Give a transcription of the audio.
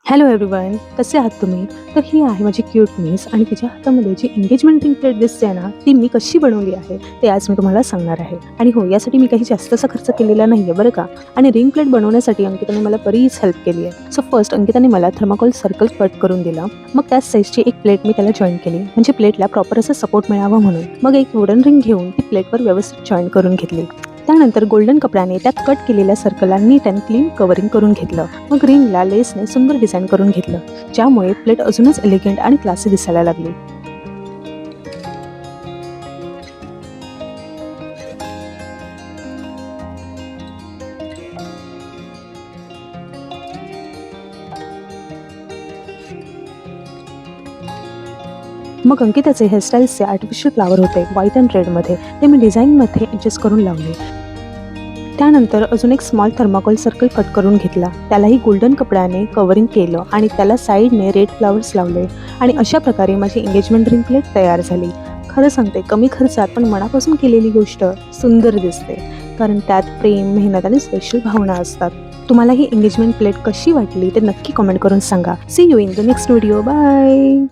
Hello everyone, कसे आहात तुम्ही? तर ही आहे माझी क्यूट मिस आणि तिच्या हातामध्ये जी एंगेजमेंट रिंग प्लेट दिसते ना, ती मी कशी बनवली आहे, ते आज मी तुम्हाला सांगणार आहे. आणि हो, यासाठी मी काही जास्तसा खर्च केलेला नाहीये बरं का. आणि रिंग प्लेट बनवण्यासाठी अंकिताने मला बरीच हेल्प केली आहे. सो फर्स्ट अंकिताने मला थर्माकोल सर्कल कट करून दिला. मग त्याच साइजची एक प्लेट मी त्याला जॉईन केली, म्हणजे प्लेटला प्रॉपर असं सपोर्ट मिळावा म्हणून. मग एक वुडन रिंग घेऊन ती प्लेटवर व्यवस्थित जॉईन करून घेतली. त्यानंतर गोल्डन कपड्याने त्या कट केलेल्या सर्कलला नीट अँड क्लीन कव्हरिंग करून घेतलं. मग रिंगला लेसने सुंदर डिझाईन करून घेतलं, ज्यामुळे प्लेट अजूनच एलिगंट आणि क्लासी दिसायला लागली. मग अंकिताचे हेअरस्टाईल्सचे आर्टिफिशियल फ्लावर होते व्हाईट अँड रेडमध्ये, ते मी डिझाईनमध्ये ॲडजस्ट करून लावले. त्यानंतर अजून एक स्मॉल थर्माकोल सर्कल कट करून घेतला, त्यालाही गोल्डन कपड्याने कव्हरिंग केलं आणि त्याला साईडने रेड फ्लावर्स लावले. आणि अशा प्रकारे माझी एंगेजमेंट रिंग प्लेट तयार झाली. खरं सांगते, कमी खर्चात पण मनापासून केलेली गोष्ट सुंदर दिसते, कारण त्यात प्रेम, मेहनत आणि स्पेशल भावना असतात. तुम्हाला ही एंगेजमेंट प्लेट कशी वाटली ते नक्की कमेंट करून सांगा. See you in the next video. Bye.